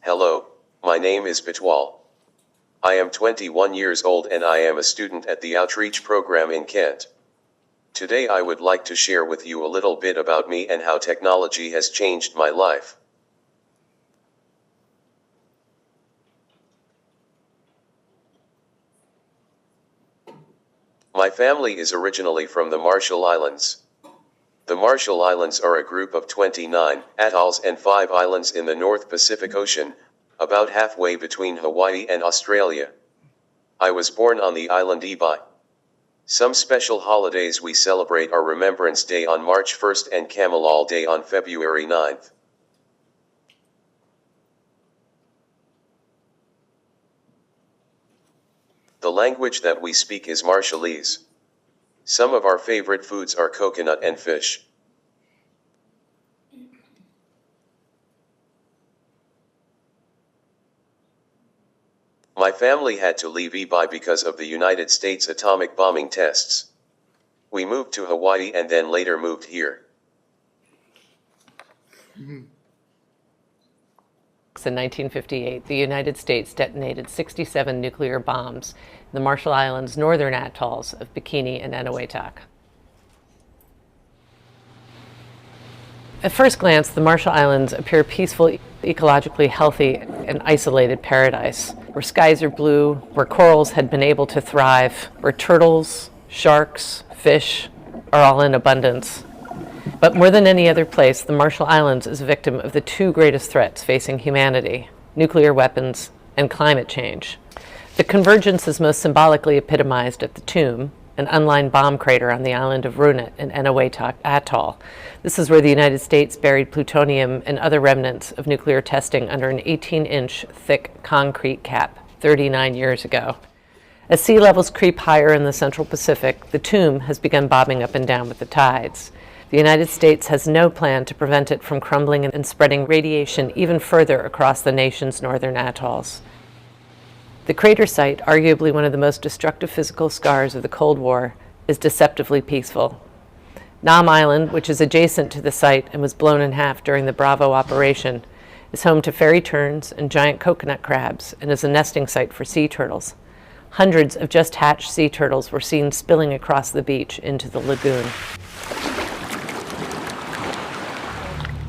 Hello, my name is Betwal. I am 21 years old and I am a student at the Outreach program in Kent. Today I would like to share with you a little bit about me and how technology has changed my life. My family is originally from the Marshall Islands. The Marshall Islands are a group of 29 atolls and 5 islands in the North Pacific Ocean, about halfway between Hawaii and Australia. I was born on the island Ibai. Some special holidays we celebrate are Remembrance Day on March 1st and Kamalal Day on February 9th. The language that we speak is Marshallese. Some of our favorite foods are coconut and fish. My family had to leave Ibai because of the United States atomic bombing tests. We moved to Hawaii and then later moved here. In 1958, the United States detonated 67 nuclear bombs in the Marshall Islands' northern atolls of Bikini and Eniwetok. At first glance, the Marshall Islands appear peaceful, ecologically healthy, and isolated paradise, where skies are blue, where corals had been able to thrive, where turtles, sharks, fish are all in abundance. But more than any other place, the Marshall Islands is a victim of the 2 greatest threats facing humanity: nuclear weapons and climate change. The convergence is most symbolically epitomized at the Tomb, an unlined bomb crater on the island of Renton in Eniwetok Atoll. This is where the United States buried plutonium and other remnants of nuclear testing under an 18-inch thick concrete cap 39 years ago. As sea levels creep higher in the Central Pacific, the Tomb has begun bobbing up and down with the tides. The United States has no plan to prevent it from crumbling and spreading radiation even further across the nation's northern atolls. The crater site, arguably one of the most destructive physical scars of the Cold War, is deceptively peaceful. Nam Island, which is adjacent to the site and was blown in half during the Bravo operation, is home to fairy terns and giant coconut crabs and is a nesting site for sea turtles. Hundreds of just hatched sea turtles were seen spilling across the beach into the lagoon.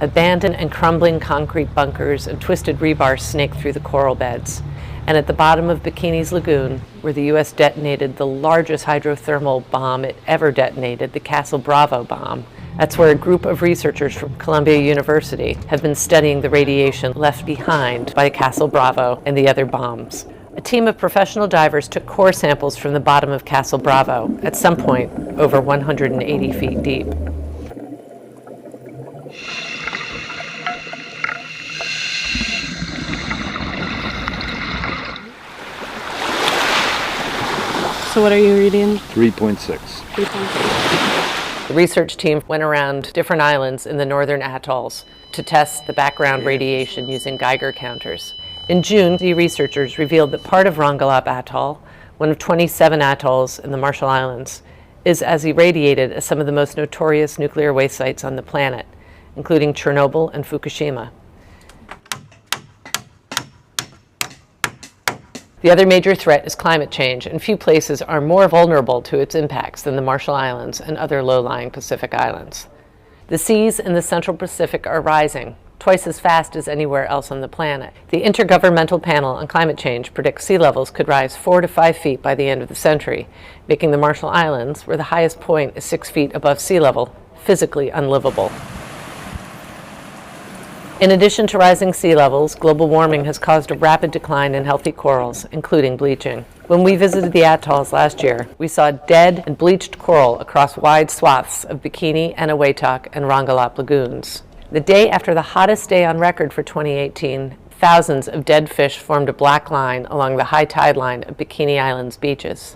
Abandoned and crumbling concrete bunkers and twisted rebar snake through the coral beds. And at the bottom of Bikini's lagoon, where the U.S. detonated the largest hydrothermal bomb it ever detonated, the Castle Bravo bomb, that's where a group of researchers from Columbia University have been studying the radiation left behind by Castle Bravo and the other bombs. A team of professional divers took core samples from the bottom of Castle Bravo, at some point over 180 feet deep. So what are you reading? 3.6. 3.6. The research team went around different islands in the northern atolls to test the background radiation using Geiger counters. In June, the researchers revealed that part of Rongelap Atoll, one of 27 atolls in the Marshall Islands, is as irradiated as some of the most notorious nuclear waste sites on the planet, including Chernobyl and Fukushima. The other major threat is climate change, and few places are more vulnerable to its impacts than the Marshall Islands and other low-lying Pacific islands. The seas in the Central Pacific are rising, twice as fast as anywhere else on the planet. The Intergovernmental Panel on Climate Change predicts sea levels could rise 4 to 5 feet by the end of the century, making the Marshall Islands, where the highest point is 6 feet above sea level, physically unlivable. In addition to rising sea levels, global warming has caused a rapid decline in healthy corals, including bleaching. When we visited the atolls last year, we saw dead and bleached coral across wide swaths of Bikini, Eniwetok, and Rongelap lagoons. The day after the hottest day on record for 2018, thousands of dead fish formed a black line along the high tide line of Bikini Island's beaches.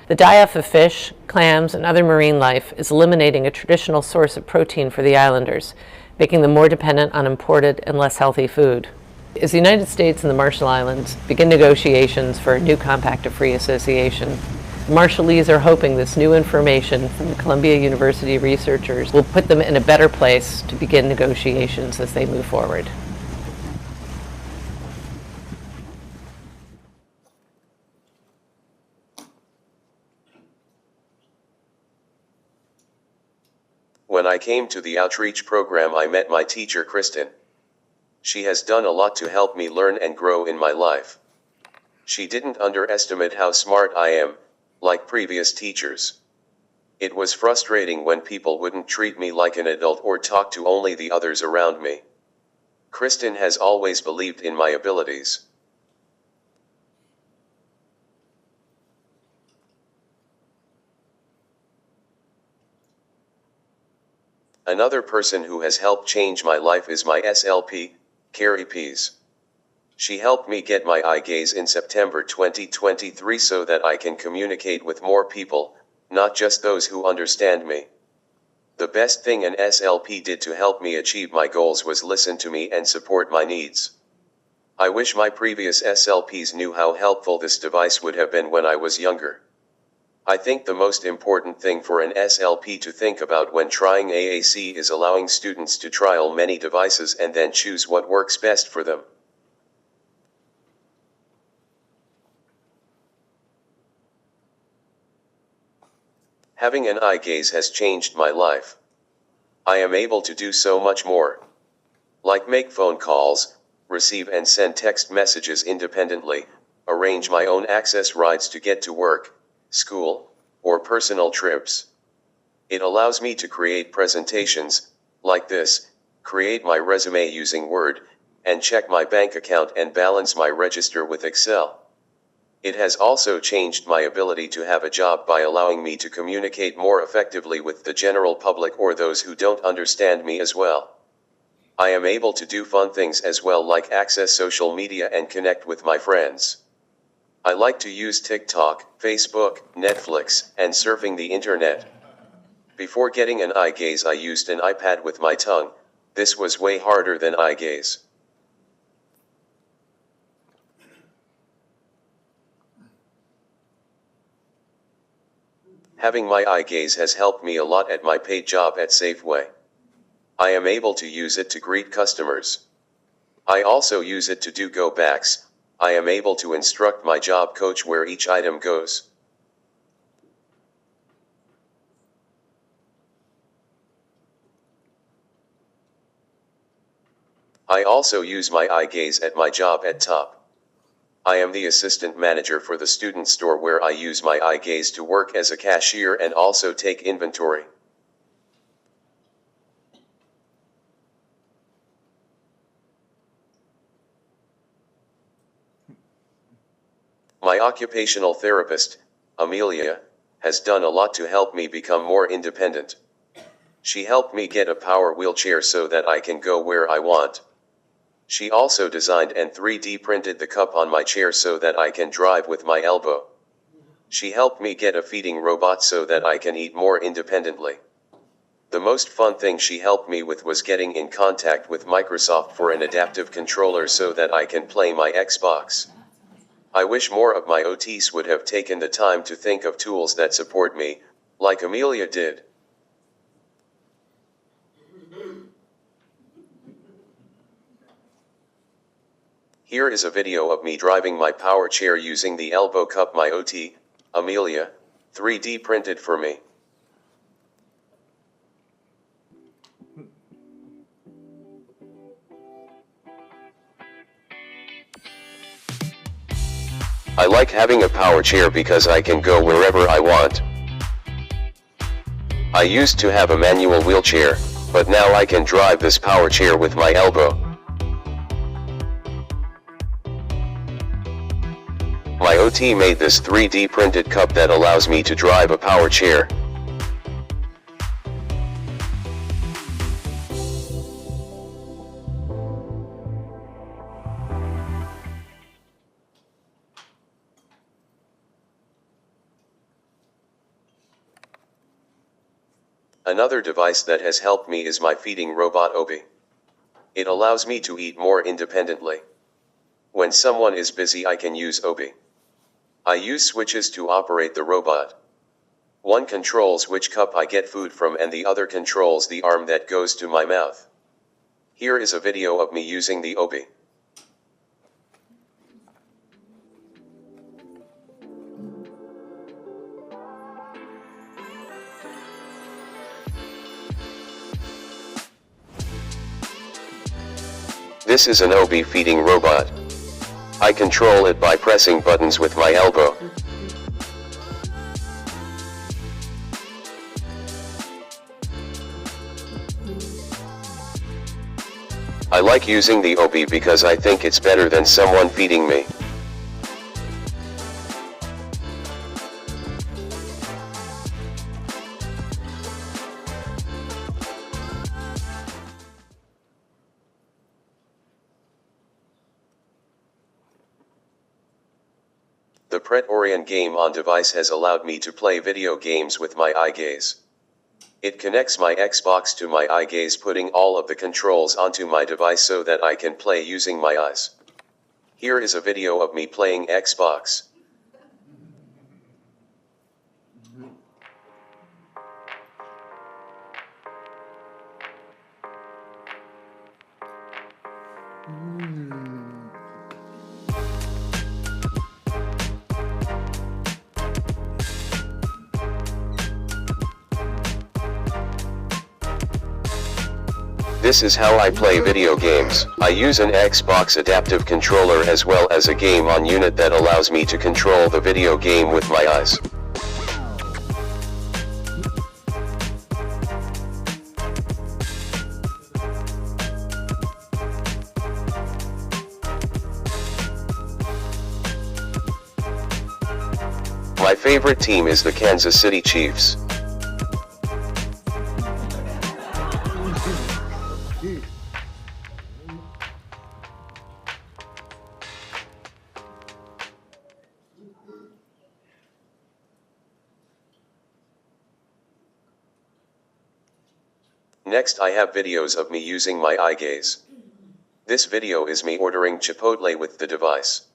The die-off of fish, clams, and other marine life is eliminating a traditional source of protein for the islanders, making them more dependent on imported and less healthy food. As the United States and the Marshall Islands begin negotiations for a new Compact of Free Association, the Marshallese are hoping this new information from the Columbia University researchers will put them in a better place to begin negotiations as they move forward. When I came to the outreach program, I met my teacher Kristen. She has done a lot to help me learn and grow in my life. She didn't underestimate how smart I am, like previous teachers. It was frustrating when people wouldn't treat me like an adult or talk to only the others around me. Kristen has always believed in my abilities. Another person who has helped change my life is my SLP, Carrie Pease. She helped me get my eye gaze in September 2023 so that I can communicate with more people, not just those who understand me. The best thing an SLP did to help me achieve my goals was listen to me and support my needs. I wish my previous SLPs knew how helpful this device would have been when I was younger. I think the most important thing for an SLP to think about when trying AAC is allowing students to trial many devices and then choose what works best for them. Having an eye gaze has changed my life. I am able to do so much more. Like make phone calls, receive and send text messages independently, arrange my own access rides to get to work, school, or personal trips. It allows me to create presentations, like this, create my resume using Word, and check my bank account and balance my register with Excel. It has also changed my ability to have a job by allowing me to communicate more effectively with the general public or those who don't understand me as well. I am able to do fun things as well, like access social media and connect with my friends. I like to use TikTok, Facebook, Netflix, and surfing the internet. Before getting an eye gaze, I used an iPad with my tongue. This was way harder than eye gaze. Having my eye gaze has helped me a lot at my paid job at Safeway. I am able to use it to greet customers. I also use it to do go-backs. I am able to instruct my job coach where each item goes. I also use my eye gaze at my job at Top. I am the assistant manager for the student store where I use my eye gaze to work as a cashier and also take inventory. My occupational therapist, Amelia, has done a lot to help me become more independent. She helped me get a power wheelchair so that I can go where I want. She also designed and 3D printed the cup on my chair so that I can drive with my elbow. She helped me get a feeding robot so that I can eat more independently. The most fun thing she helped me with was getting in contact with Microsoft for an adaptive controller so that I can play my Xbox. I wish more of my OTs would have taken the time to think of tools that support me, like Amelia did. Here is a video of me driving my power chair using the elbow cup my OT, Amelia, 3D printed for me. I like having a power chair because I can go wherever I want. I used to have a manual wheelchair, but now I can drive this power chair with my elbow. My OT made this 3D printed cup that allows me to drive a power chair. Another device that has helped me is my feeding robot Obi. It allows me to eat more independently. When someone is busy, I can use Obi. I use switches to operate the robot. One controls which cup I get food from and the other controls the arm that goes to my mouth. Here is a video of me using the Obi. This is an OB feeding robot. I control it by pressing buttons with my elbow. I like using the OB because I think it's better than someone feeding me. The Pretorian game on device has allowed me to play video games with my eye gaze. It connects my Xbox to my eye gaze, putting all of the controls onto my device so that I can play using my eyes. Here is a video of me playing Xbox. This is how I play video games. I use an Xbox adaptive controller as well as a game on unit that allows me to control the video game with my eyes. My favorite team is the Kansas City Chiefs. Next, I have videos of me using my eye gaze. This video is me ordering Chipotle with the device.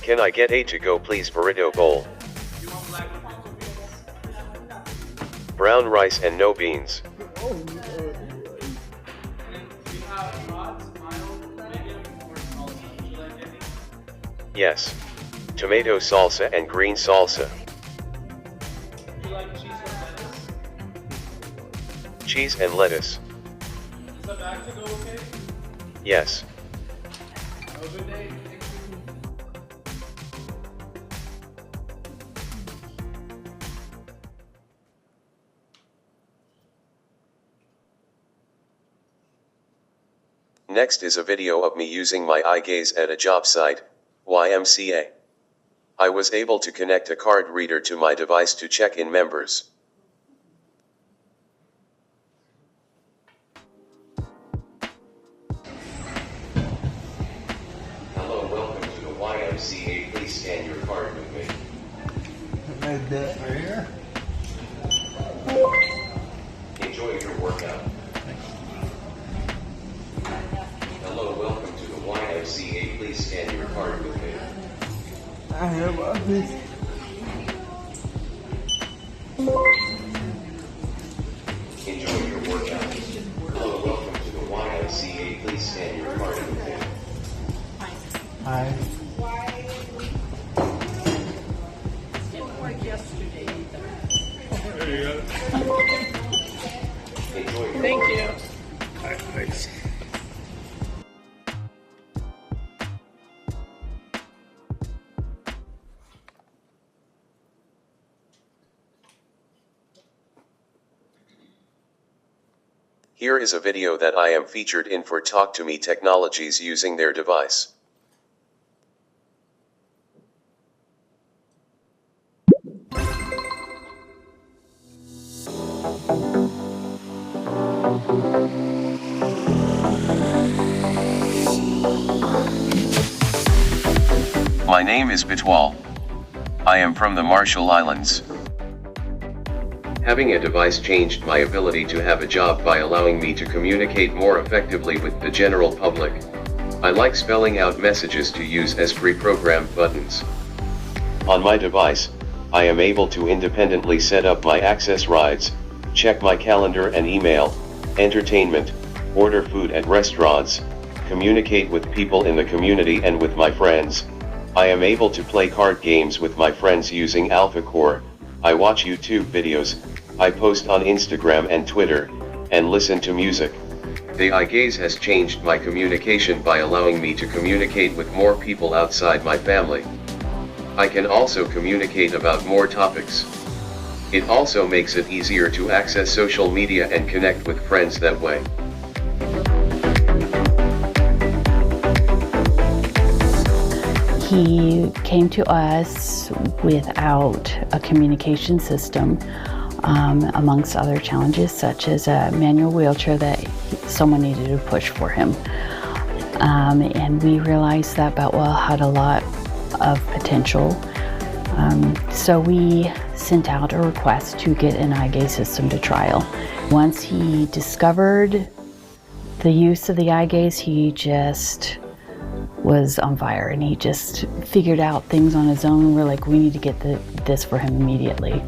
Can I get a to-go please burrito bowl? Brown rice and no beans. Yes. Tomato salsa and green salsa. Cheese and lettuce. Is the bag to go okay? Yes. Have a good day. Next is a video of me using my eye gaze at a job site, YMCA. I was able to connect a card reader to my device to check in members. Hello, welcome to the YMCA. Please scan your card with me. Made that right here. Enjoy your workout. Hello, welcome to the YMCA. Please scan your card with me. I have a piece. Enjoy your workout. Hello, welcome to the YMCA. Please scan your card with me. Hi. Didn't work yesterday either. There you go. Enjoy your Thank you. Thanks. Here is a video that I am featured in for Talk to Me Technologies using their device. My name is Betwal. I am from the Marshall Islands. Having a device changed my ability to have a job by allowing me to communicate more effectively with the general public. I like spelling out messages to use as pre-programmed buttons. On my device, I am able to independently set up my access rides, check my calendar and email, entertainment, order food at restaurants, communicate with people in the community and with my friends. I am able to play card games with my friends using AlphaCore. I watch YouTube videos, I post on Instagram and Twitter, and listen to music. The eye gaze has changed my communication by allowing me to communicate with more people outside my family. I can also communicate about more topics. It also makes it easier to access social media and connect with friends that way. He came to us without a communication system, amongst other challenges such as a manual wheelchair that someone needed to push for him. And we realized that Betwal had a lot of potential. So we sent out a request to get an eye gaze system to trial. Once he discovered the use of the eye gaze, he just was on fire, and he just figured out things on his own. We're like, we need to get this for him immediately.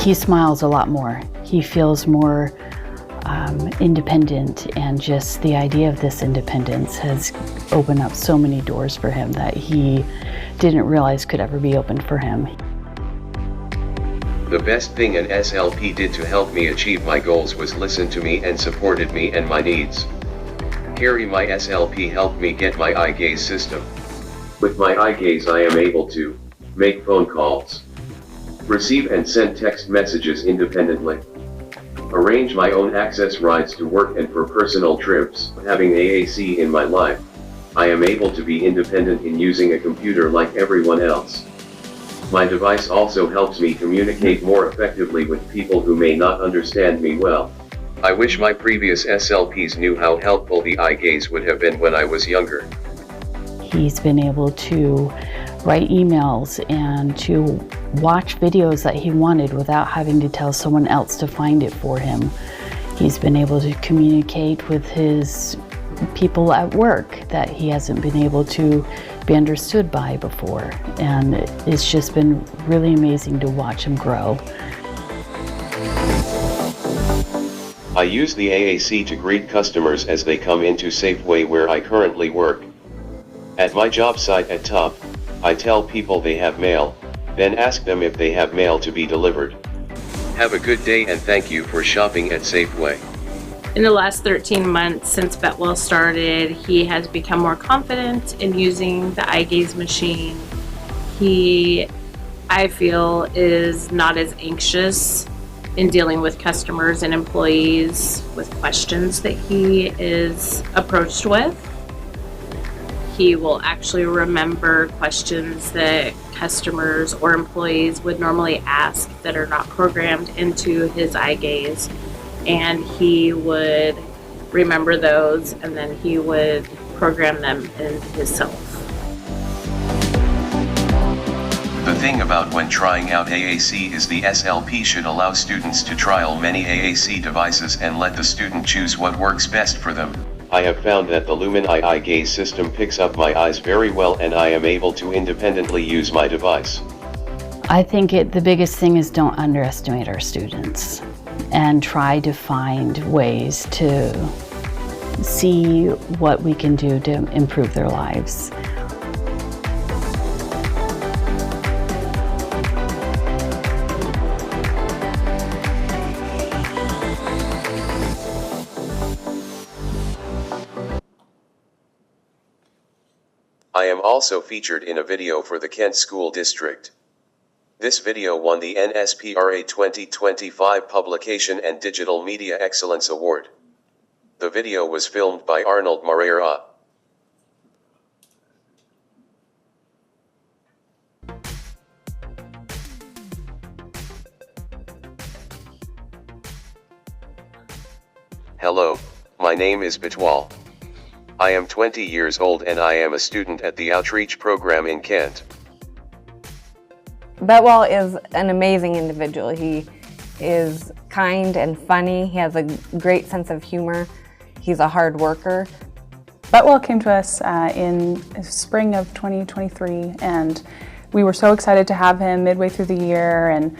He smiles a lot more. He feels more independent, and just the idea of this independence has opened up so many doors for him that he didn't realize could ever be opened for him. The best thing an SLP did to help me achieve my goals was listen to me and supported me and my needs. Carrie, my SLP, helped me get my eye gaze system. With my eye gaze I am able to make phone calls, receive and send text messages independently, arrange my own access rides to work and for personal trips. Having AAC in my life, I am able to be independent in using a computer like everyone else. My device also helps me communicate more effectively with people who may not understand me well. I wish my previous SLPs knew how helpful the eye gaze would have been when I was younger. He's been able to write emails and to watch videos that he wanted without having to tell someone else to find it for him. He's been able to communicate with his people at work that he hasn't been able to be understood by before, and it's just been really amazing to watch him grow. I use the AAC to greet customers as they come into Safeway where I currently work. At my job site at Top, I tell people they have mail, then ask them if they have mail to be delivered. Have a good day and thank you for shopping at Safeway. In the last 13 months since Betwal started, he has become more confident in using the eye gaze machine. He, I feel, is not as anxious in dealing with customers and employees with questions that he is approached with. He will actually remember questions that customers or employees would normally ask that are not programmed into his eye gaze. And he would remember those, and then he would program them into himself. The thing about when trying out AAC is the SLP should allow students to trial many AAC devices and let the student choose what works best for them. I have found that the Lumen eye gaze system picks up my eyes very well, and I am able to independently use my device. I think the biggest thing is don't underestimate our students and try to find ways to see what we can do to improve their lives. I am also featured in a video for the Kent School District. This video won the NSPRA 2025 Publication and Digital Media Excellence Award. The video was filmed by Arnold Moreira. Hello, my name is Betwal. I am 20 years old and I am a student at the Outreach Program in Kent. Betwal is an amazing individual. He is kind and funny. He has a great sense of humor. He's a hard worker. Betwal came to us in spring of 2023, and we were so excited to have him midway through the year, and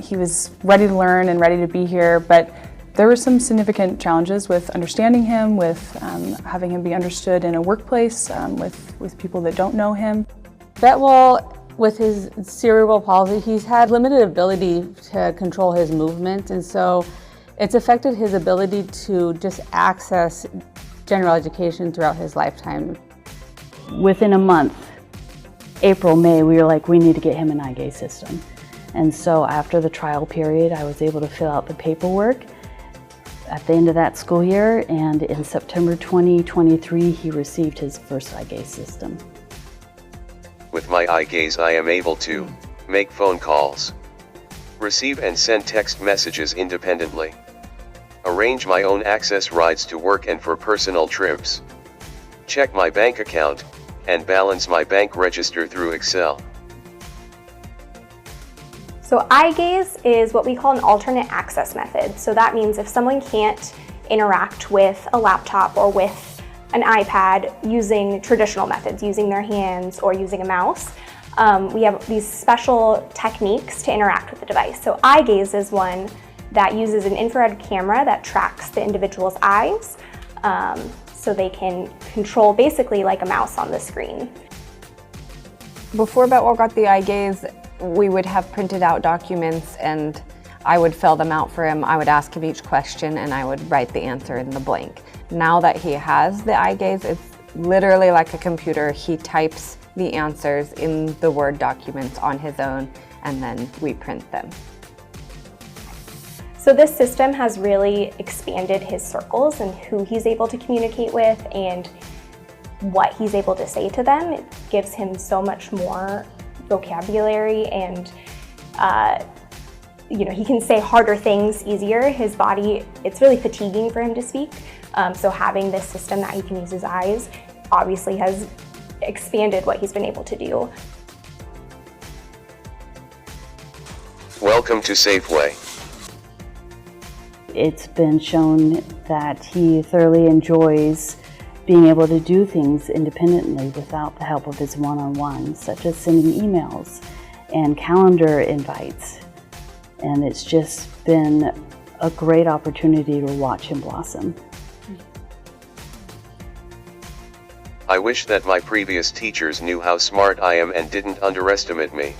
he was ready to learn and ready to be here, but there were some significant challenges with understanding him, with having him be understood in a workplace, with people that don't know him. Betwal, with his cerebral palsy, he's had limited ability to control his movement, and so it's affected his ability to just access general education throughout his lifetime. Within a month, April, May, we were like, we need to get him an eye gaze system. And so after the trial period, I was able to fill out the paperwork at the end of that school year, and in September 2023, he received his first eye gaze system. With my eye gaze, I am able to make phone calls, receive and send text messages independently, arrange my own access rides to work and for personal trips, check my bank account, and balance my bank register through Excel. So eye gaze is what we call an alternate access method. So that means if someone can't interact with a laptop or with an iPad using traditional methods, using their hands or using a mouse, we have these special techniques to interact with the device. So eye gaze is one that uses an infrared camera that tracks the individual's eyes, so they can control basically like a mouse on the screen. Before Betwal got the eye gaze, we would have printed out documents and I would fill them out for him. I would ask him each question and I would write the answer in the blank. Now that he has the eye gaze, it's literally like a computer. He types the answers in the Word documents on his own, and then we print them. So this system has really expanded his circles and who he's able to communicate with and what he's able to say to them. It gives him so much more vocabulary, and he can say harder things easier. His body, it's really fatiguing for him to speak. So having this system that he can use his eyes obviously has expanded what he's been able to do. Welcome to Safeway. It's been shown that he thoroughly enjoys being able to do things independently without the help of his one-on-one, such as sending emails and calendar invites. And it's just been a great opportunity to watch him blossom. I wish that my previous teachers knew how smart I am and didn't underestimate me.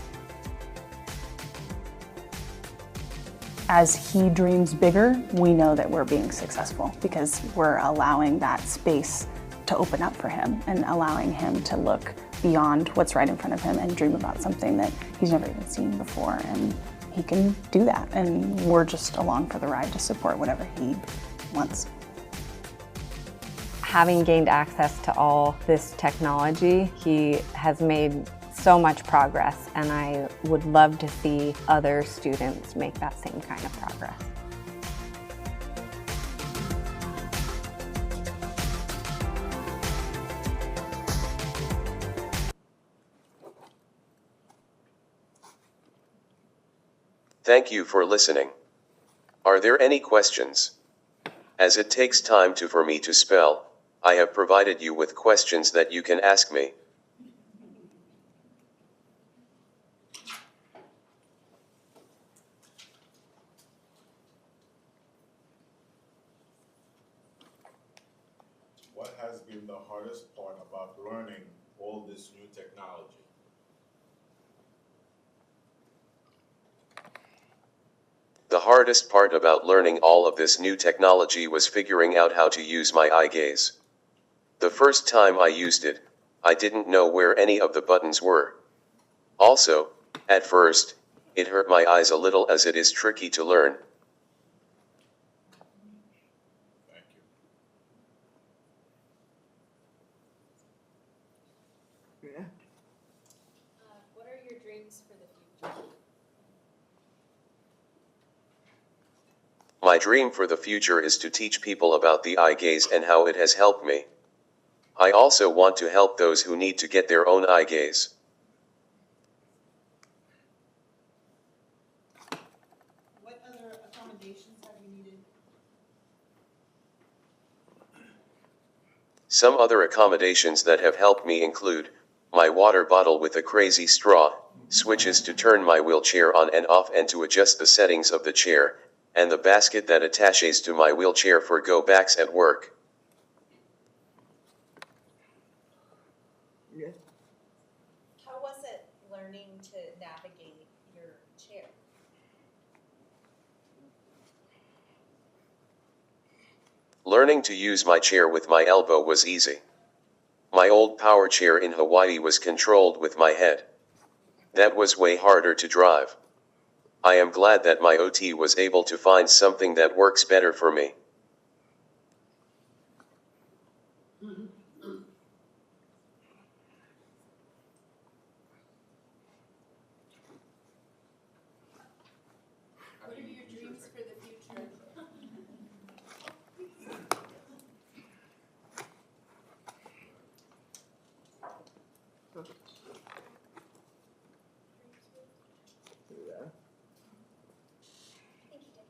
As he dreams bigger, we know that we're being successful because we're allowing that space to open up for him and allowing him to look beyond what's right in front of him and dream about something that he's never even seen before. And he can do that, and we're just along for the ride to support whatever he wants. Having gained access to all this technology, he has made so much progress, and I would love to see other students make that same kind of progress. Thank you for listening. Are there any questions? As it takes time for me to spell, I have provided you with questions that you can ask me. What has been the hardest part about learning all this new technology? The hardest part about learning all of this new technology was figuring out how to use my eye gaze. The first time I used it, I didn't know where any of the buttons were. Also, at first, it hurt my eyes a little as it is tricky to learn. Thank you. Yeah. What are your dreams for the future? My dream for the future is to teach people about the eye gaze and how it has helped me. I also want to help those who need to get their own eye gaze. What other accommodations have you needed? Some other accommodations that have helped me include my water bottle with a crazy straw, switches to turn my wheelchair on and off and to adjust the settings of the chair, and the basket that attaches to my wheelchair for go-backs at work. How was it learning to navigate your chair? Learning to use my chair with my elbow was easy. My old power chair in Hawaii was controlled with my head. That was way harder to drive. I am glad that my OT was able to find something that works better for me. What are your dreams for the future?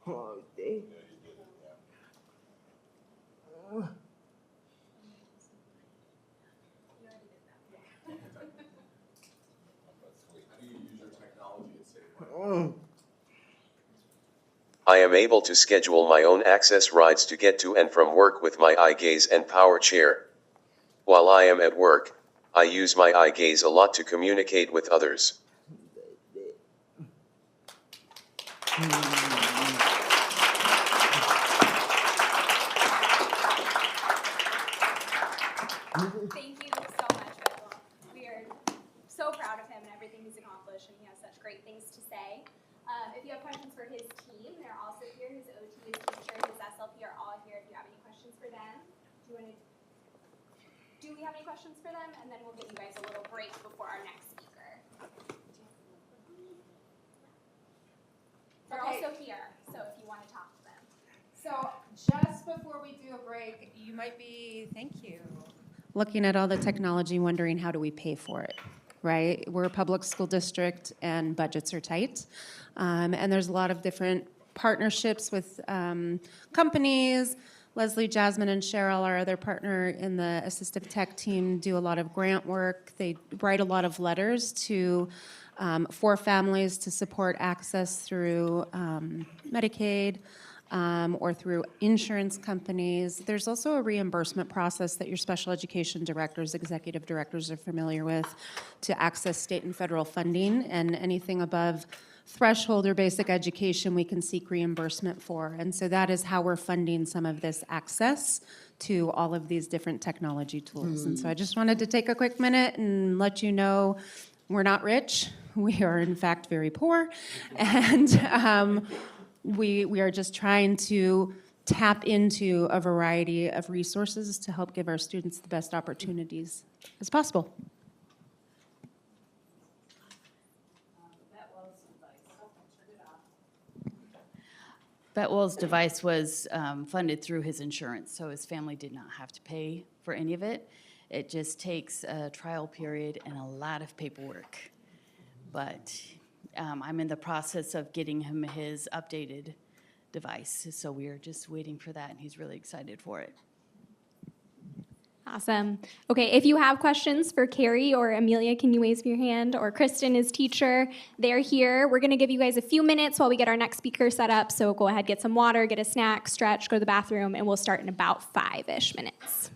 Oh, they. I am able to schedule my own access rides to get to and from work with my eye gaze and power chair. While I am at work, I use my eye gaze a lot to communicate with others. Thank you so much, Betwal. We are so proud of him and everything he's accomplished, and he has such great things to say. If you have questions for his team, they're also here. His OT, his teacher, his SLP are all here if you have any questions for them. Do we have any questions for them? And then we'll give you guys a little break before our next speaker. They're also here, so if you want to talk to them. So just before we do a break, you might be, thank you, looking at all the technology, wondering how do we pay for it, right? We're a public school district and budgets are tight. And there's a lot of different partnerships with companies. Leslie, Jasmine, and Cheryl, our other partner in the assistive tech team, do a lot of grant work. They write a lot of letters to for families to support access through Medicaid or through insurance companies. There's also a reimbursement process that your special education directors, executive directors are familiar with to access state and federal funding, and anything above threshold or basic education we can seek reimbursement for. And so that is how we're funding some of this access to all of these different technology tools. And so I just wanted to take a quick minute and let you know we're not rich. We are in fact very poor. And we are just trying to tap into a variety of resources to help give our students the best opportunities as possible. Betwal's device was funded through his insurance, so his family did not have to pay for any of it. It just takes a trial period and a lot of paperwork. But I'm in the process of getting him his updated device, so we are just waiting for that, and he's really excited for it. Awesome. Okay, if you have questions for Carrie or Amelia, can you raise your hand? Or Kristen, his teacher, they're here. We're going to give you guys a few minutes while we get our next speaker set up. So go ahead, get some water, get a snack, stretch, go to the bathroom, and we'll start in about 5-ish minutes.